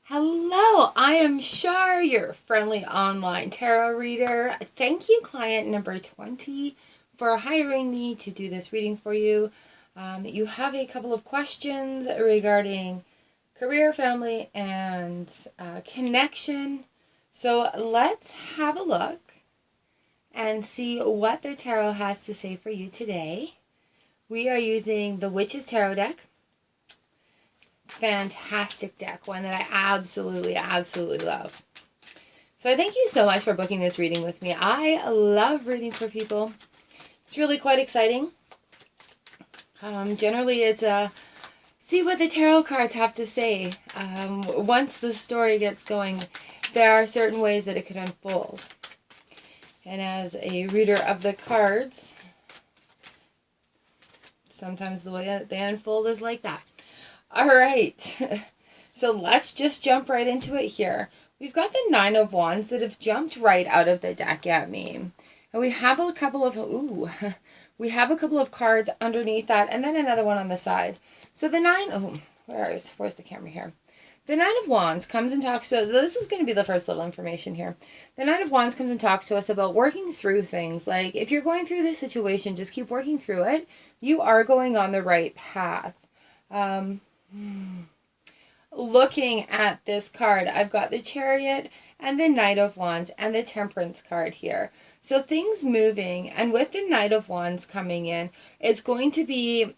Hello, I am Shar, your friendly online tarot reader. Thank you, client number 20, for hiring me to do this reading for you. You have a couple of questions regarding career, family, and connection. So let's have a look and see what the tarot has to say for you today. We are using the Witch's Tarot deck. Fantastic deck, one that I absolutely love. So I thank you so much for booking this reading with me. I love reading for people. It's really quite exciting. Generally it's see what the tarot cards have to say. Once the story gets going, there are certain ways that it could unfold. And as a reader of the cards, sometimes the way that they unfold is like that. All right, so let's just jump right into it here. We've got the Nine of Wands that have jumped right out of the deck at me. And we have a couple of cards underneath that, and then another one on the side. So the where's the camera here? The Nine of Wands comes and talks to us. This is going to be the first little information here. The Nine of Wands comes and talks to us about working through things. Like, if you're going through this situation, just keep working through it. You are going on the right path. Looking at this card, I've got the Chariot and the Knight of Wands and the Temperance card here. So things moving, and with the Knight of Wands coming in, it's going to be,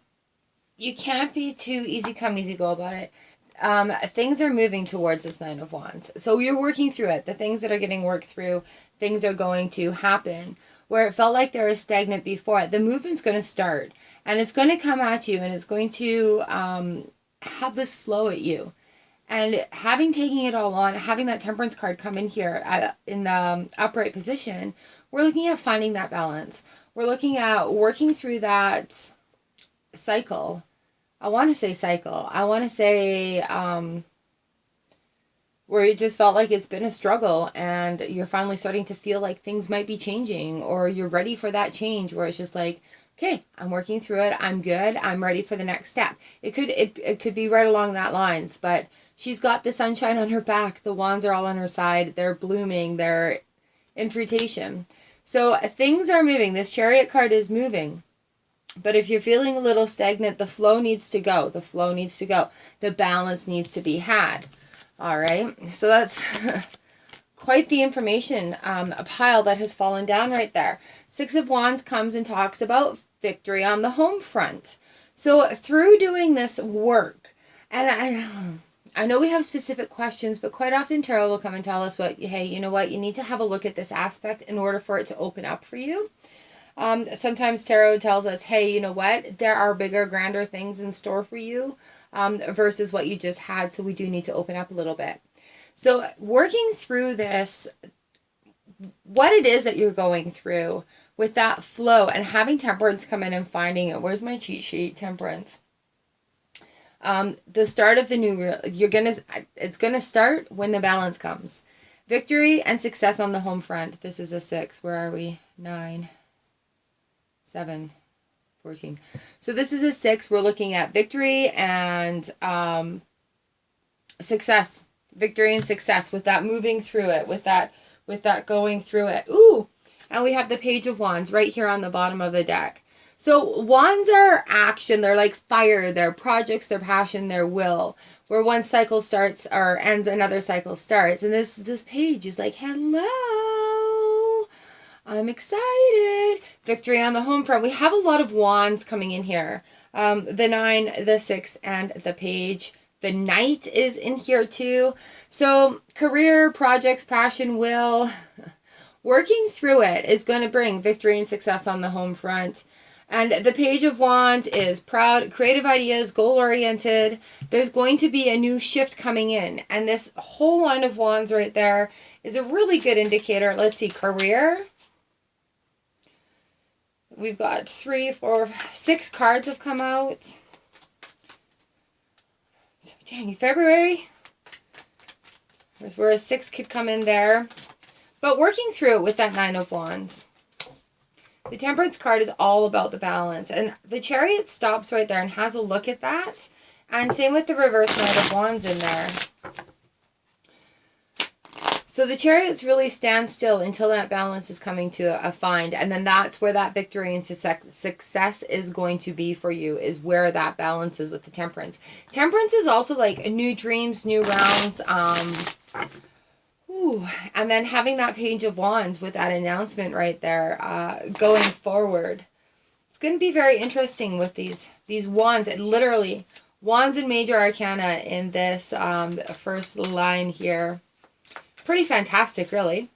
you can't be too easy come, easy go about it. Things are moving towards this Nine of Wands. So you're working through it. The things that are getting worked through, things are going to happen. Where it felt like there was stagnant before, the movement's going to start. And it's going to come at you, and it's going to have this flow at you. And having taken it all on, having that Temperance card come in here in the upright position, we're looking at finding that balance. We're looking at working through that cycle. I want to say cycle. I want to say where it just felt like it's been a struggle, and you're finally starting to feel like things might be changing, or you're ready for that change where it's just like, okay, I'm working through it. I'm good. I'm ready for the next step. It could be right along that lines, but she's got the sunshine on her back. The wands are all on her side. They're blooming. They're in fruition. So things are moving. This Chariot card is moving. But if you're feeling a little stagnant, the flow needs to go. The flow needs to go. The balance needs to be had. All right. So that's quite the information, a pile that has fallen down right there. Six of Wands comes and talks about victory on the home front. So through doing this work, and I know we have specific questions, but quite often tarot will come and tell us hey, you know what, you need to have a look at this aspect in order for it to open up for you. Sometimes tarot tells us, hey, you know what, there are bigger, grander things in store for you versus what you just had, so we do need to open up a little bit. So working through this, what it is that you're going through with that flow, and having Temperance come in and finding it. Where's my cheat sheet? Temperance. The start of the new, it's gonna start when the balance comes. Victory and success on the home front. This is a 6. Where are we? 9, 7, 14. So this is a 6. We're looking at victory and success. Victory and success with that moving through it, with that going through it. Ooh, and we have the Page of Wands right here on the bottom of the deck. So wands are action. They're like fire. They're projects, their passion, their will. Where one cycle starts or ends, another cycle starts. And this page is like, hello, I'm excited. Victory on the home front. We have a lot of wands coming in here. The 9, the 6, and the Page. The Knight is in here too. So career, projects, passion, will, working through it is going to bring victory and success on the home front. And the Page of Wands is proud, creative ideas, goal-oriented. There's going to be a new shift coming in. And this whole line of wands right there is a really good indicator. Let's see, career. We've got 3, 4, 6 cards have come out. January, February, where a 6 could come in there. But working through it with that 9 of Wands. The Temperance card is all about the balance. And the Chariot stops right there and has a look at that. And same with the reverse Knight of Wands in there. So the Chariots really stand still until that balance is coming to a find. And then that's where that victory and success is going to be for you, is where that balance is with the Temperance. Temperance is also like new dreams, new realms. And then having that Page of Wands with that announcement right there, going forward. It's going to be very interesting with these wands. It literally, wands and major arcana in this first line here. Pretty fantastic, really.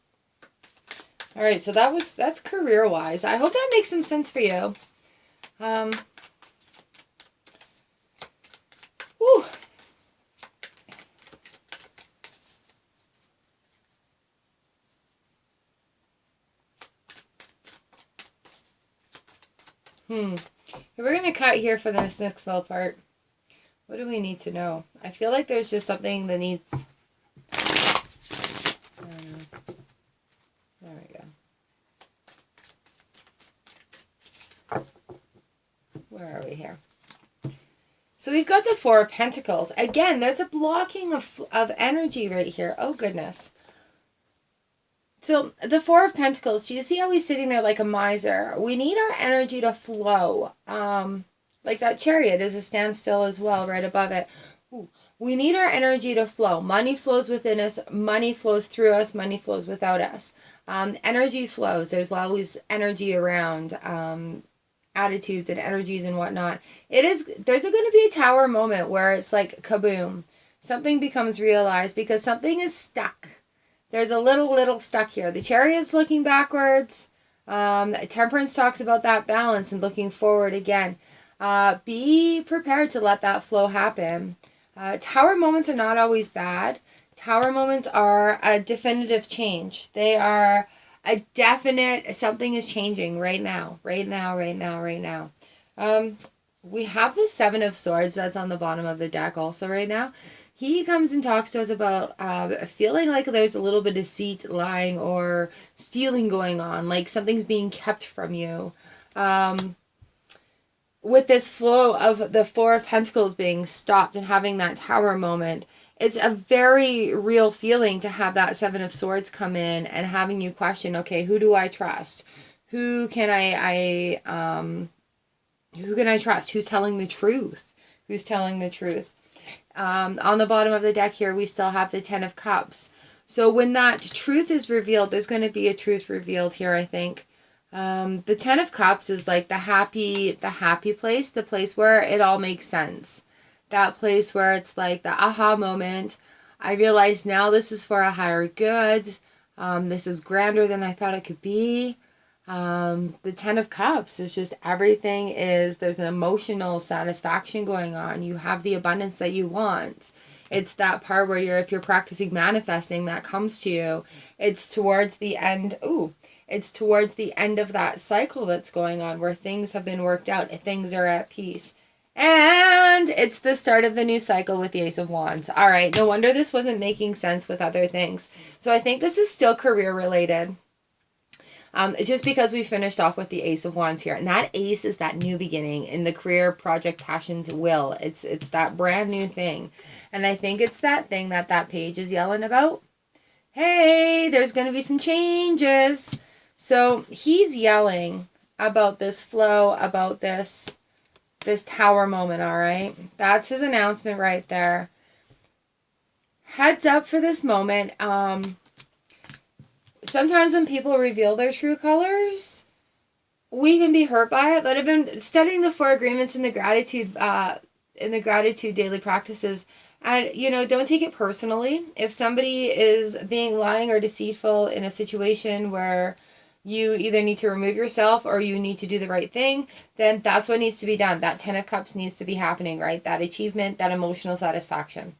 All right, so that's career-wise. I hope that makes some sense for you. Whew. We're going to cut here for this next little part. What do we need to know? I feel like there's just something that needs... There we go. Where are we here? So we've got the Four of Pentacles. Again, there's a blocking of energy right here. Oh, goodness. So the Four of Pentacles, do you see how he's sitting there like a miser? We need our energy to flow. Like that Chariot is a standstill as well, right above it. Ooh. We need our energy to flow. Money flows within us. Money flows through us. Money flows without us. Energy flows. There's always energy around. Attitudes and energies and whatnot. There's going to be a tower moment where it's like kaboom. Something becomes realized because something is stuck. There's a little stuck here. The Chariot's looking backwards. Temperance talks about that balance and looking forward again. Be prepared to let that flow happen. Tower moments are not always bad. Tower moments are a definitive change. They are a definite, something is changing right now. Right now. We have the Seven of Swords that's on the bottom of the deck also right now. He comes and talks to us about feeling like there's a little bit of deceit, lying, or stealing going on, like something's being kept from you. With this flow of the Four of Pentacles being stopped and having that tower moment, it's a very real feeling to have that Seven of Swords come in and having you question, okay, who do I trust? Who can I trust? Who's telling the truth? Who's telling the truth? On the bottom of the deck here, we still have the Ten of Cups. So when that truth is revealed, there's going to be a truth revealed here, I think. The Ten of Cups is like the happy place, the place where it all makes sense. That place where it's like the aha moment. I realize now this is for a higher good. This is grander than I thought it could be. The Ten of Cups is just everything is, there's an emotional satisfaction going on. You have the abundance that you want. It's that part where if you're practicing manifesting, that comes to you. It's towards the end. It's towards the end of that cycle that's going on where things have been worked out. Things are at peace. And it's the start of the new cycle with the Ace of Wands. All right. No wonder this wasn't making sense with other things. So I think this is still career related. Just because we finished off with the Ace of Wands here. And that Ace is that new beginning in the career, project, passions, will. It's that brand new thing. And I think it's that thing that page is yelling about. Hey, there's going to be some changes. So he's yelling about this flow, about this tower moment, all right? That's his announcement right there. Heads up for this moment. Sometimes when people reveal their true colors, we can be hurt by it. But I've been studying the 4 agreements in the gratitude daily practices. And, don't take it personally. If somebody is being lying or deceitful in a situation where you either need to remove yourself or you need to do the right thing, then that's what needs to be done. That Ten of Cups needs to be happening, right? That achievement, that emotional satisfaction.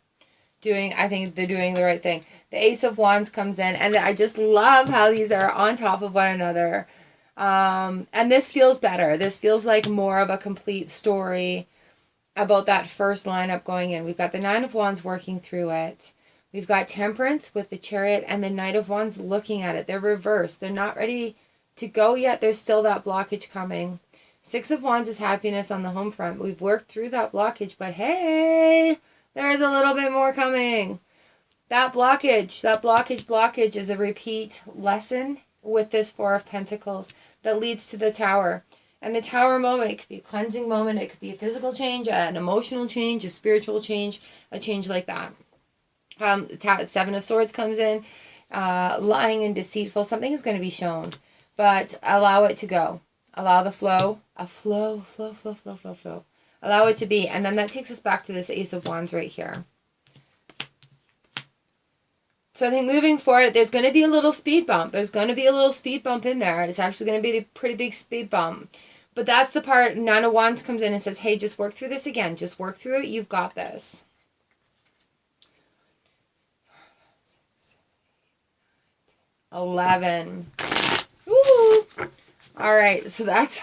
I think they're doing the right thing. The Ace of Wands comes in, and I just love how these are on top of one another. And this feels better. This feels like more of a complete story about that first lineup going in. We've got the Nine of Wands working through it. We've got Temperance with the Chariot and the Knight of Wands looking at it. They're reversed. They're not ready to go yet. There's still that blockage coming. Six of Wands is happiness on the home front. We've worked through that blockage, but hey, there's a little bit more coming. That blockage is a repeat lesson with this Four of Pentacles that leads to the Tower. And the Tower moment, it could be a cleansing moment, it could be a physical change, an emotional change, a spiritual change, a change like that. Seven of Swords comes in, lying and deceitful. Something is going to be shown, but allow it to go. Allow the flow. Flow. Allow it to be. And then that takes us back to this Ace of Wands right here. So I think moving forward, there's going to be a little speed bump. There's going to be a little speed bump in there. It's actually going to be a pretty big speed bump. But that's the part, Nine of Wands comes in and says, hey, just work through this again. Just work through it. You've got this. 11. Woo! All right, so that's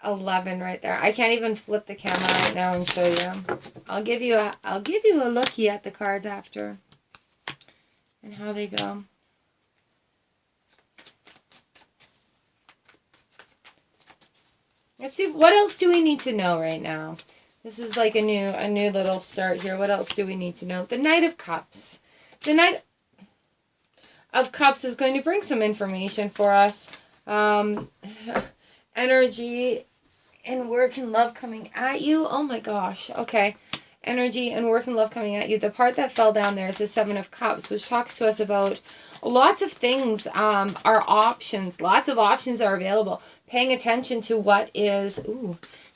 11 right there. I can't even flip the camera right now and show you. I'll give you a looky at the cards after and how they go. Let's see, what else do we need to know right now? This is like a new little start here. What else do we need to know? The Knight of Cups. The Knight of Cups is going to bring some information for us. Energy and work and love coming at you. Oh my gosh. Okay. Energy and work and love coming at you. The part that fell down there is the Seven of Cups, which talks to us about lots of things are options. Lots of options are available. Paying attention to what is,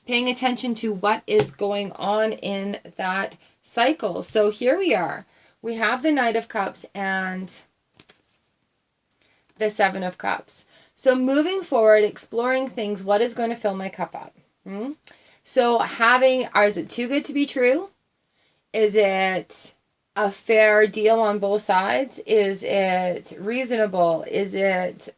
paying attention to what is going on in that cycle. So here we are. We have the Knight of Cups and the Seven of Cups. So moving forward, exploring things, what is going to fill my cup up? So is it too good to be true? Is it a fair deal on both sides? Is it reasonable? Is it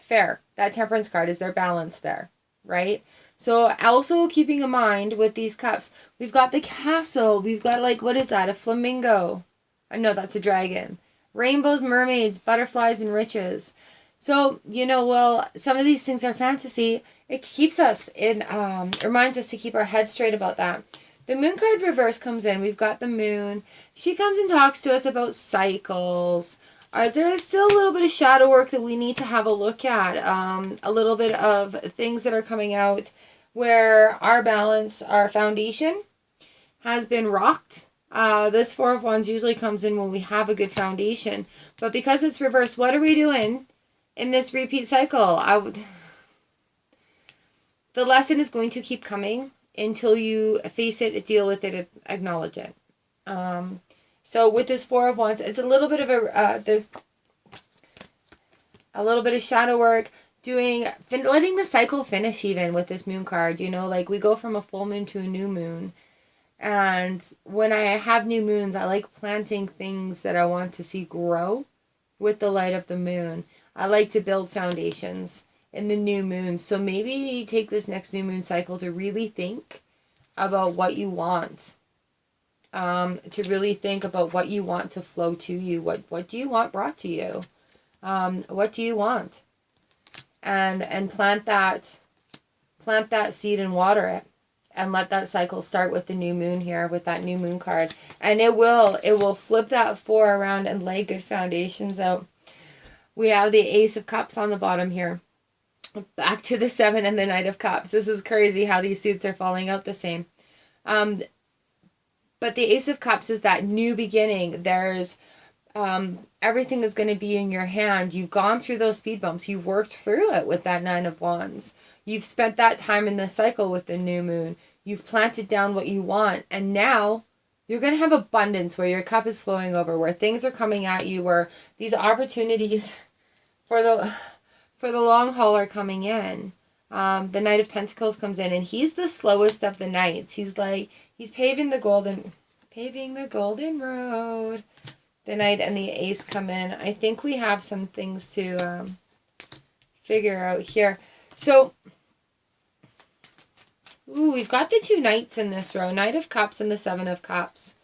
fair? That Temperance card, is there balance there? Right? So also keeping in mind with these cups, we've got the Castle. We've got like, what is that? A flamingo. No, that's a dragon. Rainbows, mermaids, butterflies, and riches. So, well, some of these things are fantasy. It keeps us in, reminds us to keep our head straight about that. The Moon card reverse comes in. We've got the Moon. She comes and talks to us about cycles. Is there still a little bit of shadow work that we need to have a look at? A little bit of things that are coming out where our balance, our foundation has been rocked. This Four of Wands usually comes in when we have a good foundation. But because it's reversed, what are we doing in this repeat cycle? The lesson is going to keep coming until you face it, deal with it, acknowledge it. So with this Four of Wands, it's a little bit of there's a little bit of shadow work, letting the cycle finish even with this Moon card. Like we go from a full moon to a new moon. And when I have new moons, I like planting things that I want to see grow with the light of the moon. I like to build foundations in the new moon. So maybe take this next new moon cycle to really think about what you want. To really think about what you want to flow to you. What do you want brought to you? What do you want? And plant that seed and water it. And let that cycle start with the new moon here, with that new moon card. And it will flip that 4 around and lay good foundations out. We have the Ace of Cups on the bottom here. Back to the 7 and the Knight of Cups. This is crazy how these suits are falling out the same. But the Ace of Cups is that new beginning. There's everything is going to be in your hand. You've gone through those speed bumps. You've worked through it with that Nine of Wands. You've spent that time in the cycle with the new moon. You've planted down what you want. And now you're going to have abundance where your cup is flowing over, where things are coming at you, where these opportunities for the long haul are coming in. The Knight of Pentacles comes in, and he's the slowest of the knights. He's paving the golden road. The Knight and the Ace come in. I think we have some things to figure out here. So, we've got the 2 Knights in this row. Knight of Cups and the 7 of Cups.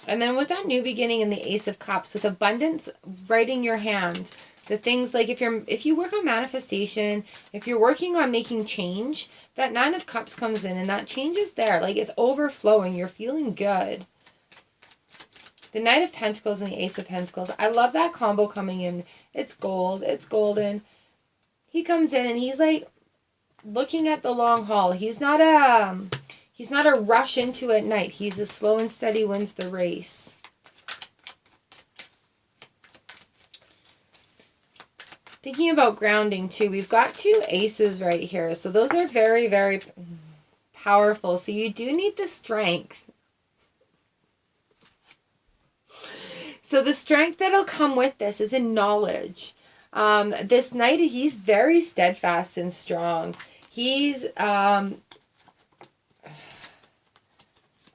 And then with that new beginning and the Ace of Cups, with abundance right in your hand, the things like if you work on manifestation, if you're working on making change, that 9 of Cups comes in and that change is there. Like it's overflowing. You're feeling good. The Knight of Pentacles and the Ace of Pentacles. I love that combo coming in. It's gold. It's golden. He comes in and he's like looking at the long haul. He's not a rush into it knight. He's a slow and steady wins the race. Thinking about grounding too. We've got 2 aces right here. So those are very, very powerful. So you do need the strength. So the strength that'll come with this is in knowledge. This knight, he's very steadfast and strong. He's, oh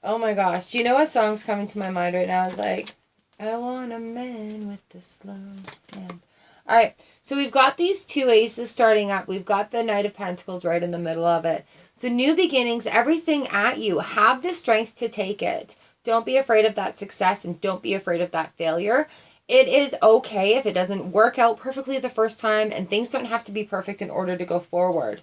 my gosh. Do you know what song's coming to my mind right now? It's like, I want a man with the slow hand. All right. So we've got these 2 aces starting up. We've got the Knight of Pentacles right in the middle of it. So new beginnings, everything at you. Have the strength to take it. Don't be afraid of that success and don't be afraid of that failure. It is okay if it doesn't work out perfectly the first time, and things don't have to be perfect in order to go forward.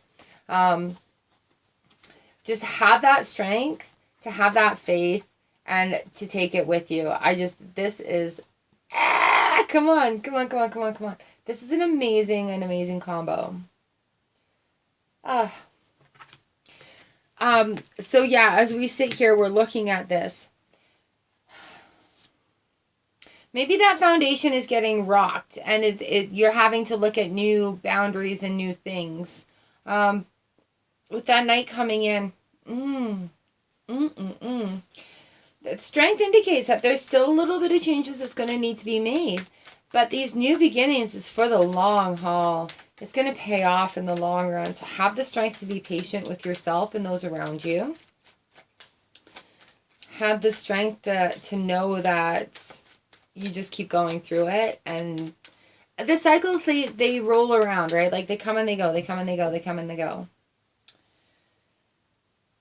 Just have that strength, to have that faith, and to take it with you. This is, come on. This is an amazing combo. So yeah, as we sit here, we're looking at this. Maybe that foundation is getting rocked and you're having to look at new boundaries and new things. With that knight coming in, the strength indicates that there's still a little bit of changes that's going to need to be made. But these new beginnings is for the long haul. It's going to pay off in the long run. So have the strength to be patient with yourself and those around you. Have the strength to know that you just keep going through it. And the cycles, they roll around, right? Like they come and they go, they come and they go, they come and they go.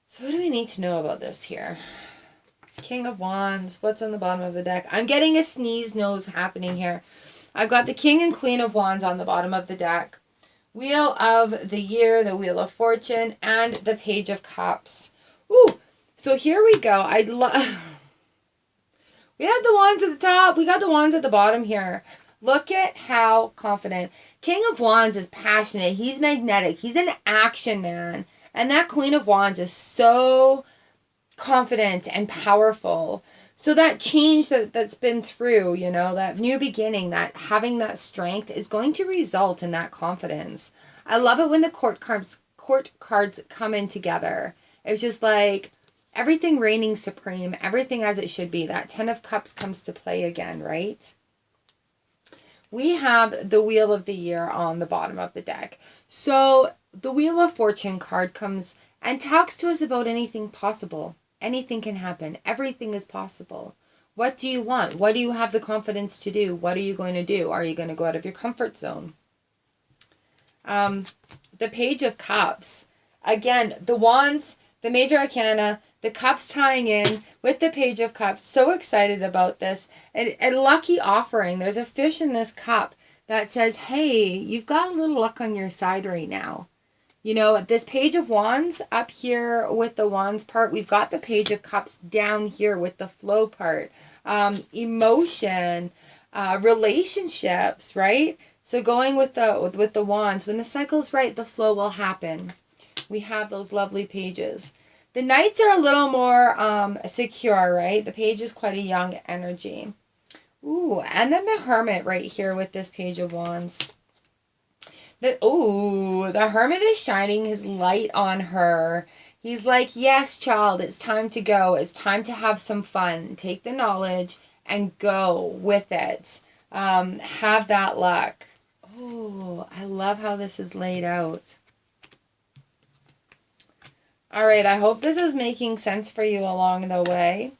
So what do we need to know about this here? King of Wands. What's on the bottom of the deck? I'm getting a sneeze nose happening here. I've got the King and Queen of Wands on the bottom of the deck. Wheel of the Year, the Wheel of Fortune, and the Page of Cups. Ooh, so here we go. We had the wands at the top. We got the wands at the bottom here. Look at how confident. King of Wands is passionate. He's magnetic. He's an action man. And that Queen of Wands is so confident and powerful. So that change that's been through, you know, that new beginning, that having that strength is going to result in that confidence. I love it when the court cards come in together. It's just like everything reigning supreme, everything as it should be. That 10 of Cups comes to play again, right? We have the Wheel of the Year on the bottom of the deck. So the Wheel of Fortune card comes and talks to us about anything possible. Anything can happen. Everything is possible. What do you want? What do you have the confidence to do? What are you going to do? Are you going to go out of your comfort zone? The Page of Cups. Again, the wands, the major arcana, the cups tying in with the Page of Cups. So excited about this. A lucky offering. There's a fish in this cup that says, hey, you've got a little luck on your side right now. You know, this Page of Wands up here with the Wands part, we've got the Page of Cups down here with the flow part. Emotion, relationships, right? So going with the Wands, when the cycle's right, the flow will happen. We have those lovely pages. The Knights are a little more secure, right? The Page is quite a young energy. Ooh, and then the Hermit right here with this Page of Wands. The Hermit is shining his light on her. He's like, yes, child, it's time to go. It's time to have some fun. Take the knowledge and go with it. Have that luck. Oh, I love how this is laid out. All right, I hope this is making sense for you along the way.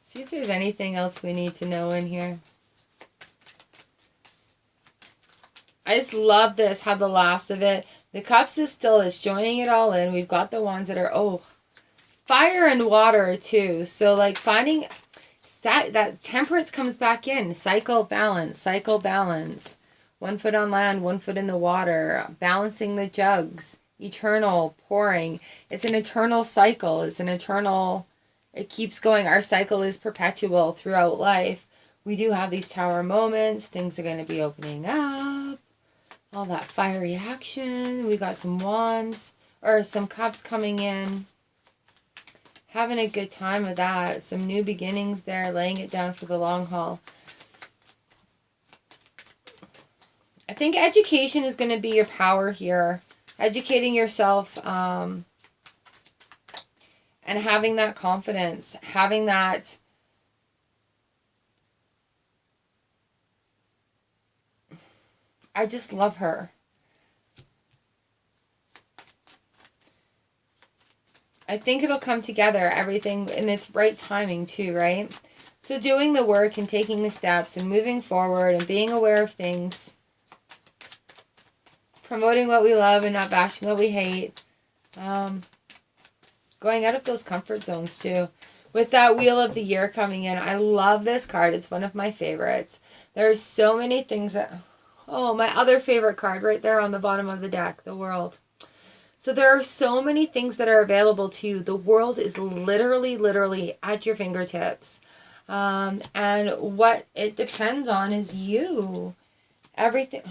See if there's anything else we need to know in here. I just love this, how the last of it, the Cups is still, it's joining it all in. We've got the ones that are, fire and water too. So like finding that temperance comes back in. Cycle balance, cycle balance. 1 foot on land, 1 foot in the water, balancing the jugs, eternal pouring. It's an eternal cycle. It's an eternal, it keeps going. Our cycle is perpetual throughout life. We do have these tower moments. Things are going to be opening up. All that fiery action. We got some wands or some cups coming in. Having a good time with that. Some new beginnings there. Laying it down for the long haul. I think education is going to be your power here. Educating yourself and having that confidence. Having that... I just love her. I think it'll come together, everything, in its right timing too, right? So doing the work and taking the steps and moving forward and being aware of things. Promoting what we love and not bashing what we hate. Going out of those comfort zones too. With that Wheel of the Year coming in, I love this card. It's one of my favorites. There's so many things that... Oh, my other favorite card right there on the bottom of the deck, the World. So there are so many things that are available to you. The world is literally at your fingertips. And what it depends on is you. Everything.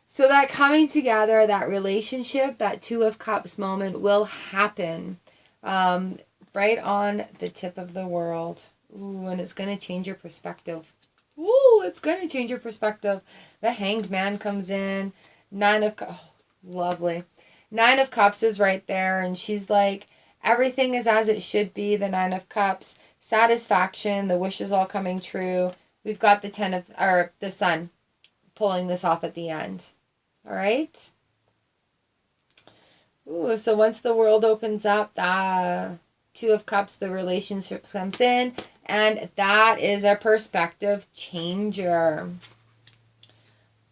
So that coming together, that relationship, that Two of Cups moment will happen right on the tip of the world. Ooh, and it's going to change your perspective. Ooh, it's going to change your perspective. The Hanged Man comes in. 9 of Cups. Oh, lovely. 9 of Cups is right there. And she's like, everything is as it should be. The 9 of Cups. Satisfaction. The wishes all coming true. We've got the Sun pulling this off at the end. All right. Ooh, so once the world opens up, the 2 of Cups, the relationships comes in. And that is a perspective changer.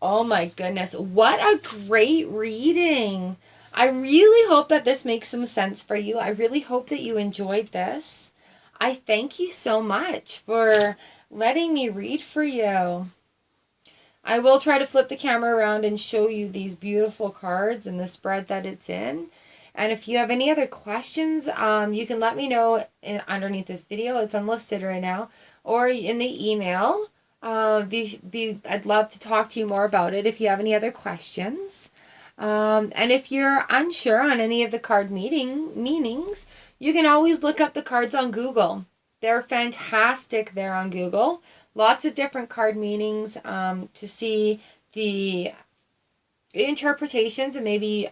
Oh my goodness. What a great reading. I really hope that this makes some sense for you. I really hope that you enjoyed this. I thank you so much for letting me read for you. I will try to flip the camera around and show you these beautiful cards and the spread that it's in. And if you have any other questions, you can let me know underneath this video. It's unlisted right now. Or in the email. I'd love to talk to you more about it if you have any other questions. And if you're unsure on any of the card meanings, you can always look up the cards on Google. They're fantastic there on Google. Lots of different card meanings to see the interpretations, and maybe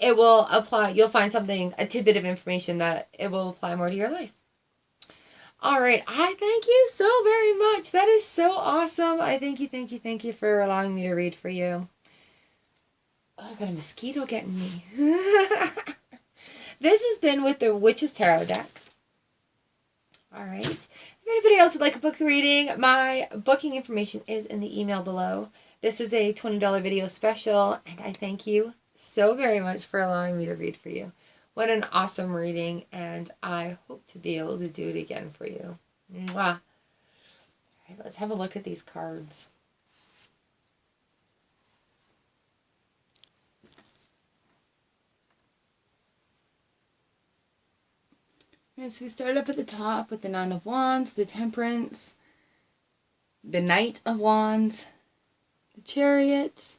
it will apply. You'll find something, a tidbit of information that it will apply more to your life. All right. I thank you so very much. That is so awesome. I thank you for allowing me to read for you. Oh, I got a mosquito getting me. This has been with the Witch's Tarot deck. All right. If anybody else would like a book reading, my booking information is in the email below. This is a $20 video special, and I thank you so very much for allowing me to read for you. What an awesome reading, and I hope to be able to do it again for you. Mwah. All right, let's have a look at these cards. All right, so we start up at the top with the 9 of Wands, the Temperance, the Knight of Wands, the Chariot,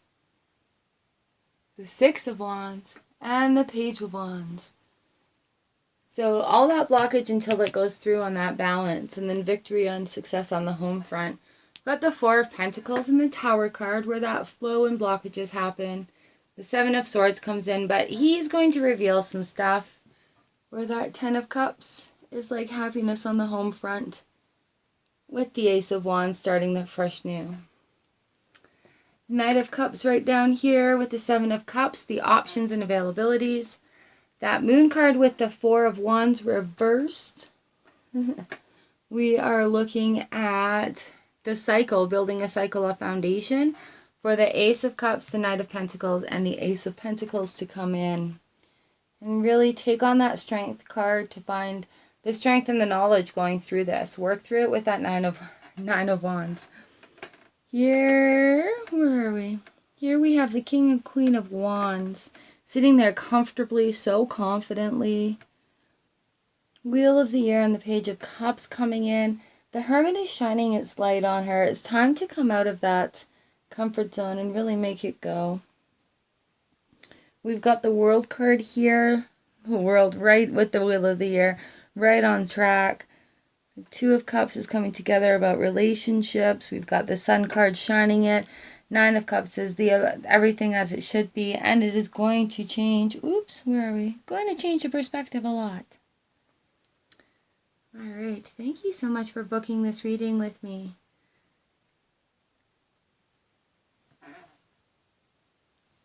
the 6 of Wands, and the Page of Wands. So all that blockage until it goes through on that balance, and then victory and success on the home front. We've got the 4 of Pentacles and the Tower card where that flow and blockages happen. The 7 of Swords comes in, but he's going to reveal some stuff where that 10 of Cups is like happiness on the home front, with the Ace of Wands starting the fresh new. Knight of Cups right down here with the 7 of Cups, the options and availabilities. That Moon card with the 4 of Wands reversed. We are looking at the cycle, building a cycle of foundation for the Ace of Cups, the Knight of Pentacles, and the Ace of Pentacles to come in. And really take on that Strength card to find the strength and the knowledge going through this. Work through it with that 9 of Wands. Here, where are we? Here we have the King and Queen of Wands sitting there comfortably, so confidently. Wheel of the Air and the Page of Cups coming in. The Hermit is shining its light on her. It's time to come out of that comfort zone and really make it go. We've got the World card here. The World right with the Wheel of the Air, right on track. The Two of Cups is coming together about relationships. We've got the Sun card shining it. Nine of Cups is everything as it should be, and it is going to change. Oops, where are we? Going to change the perspective a lot. All right, thank you so much for booking this reading with me.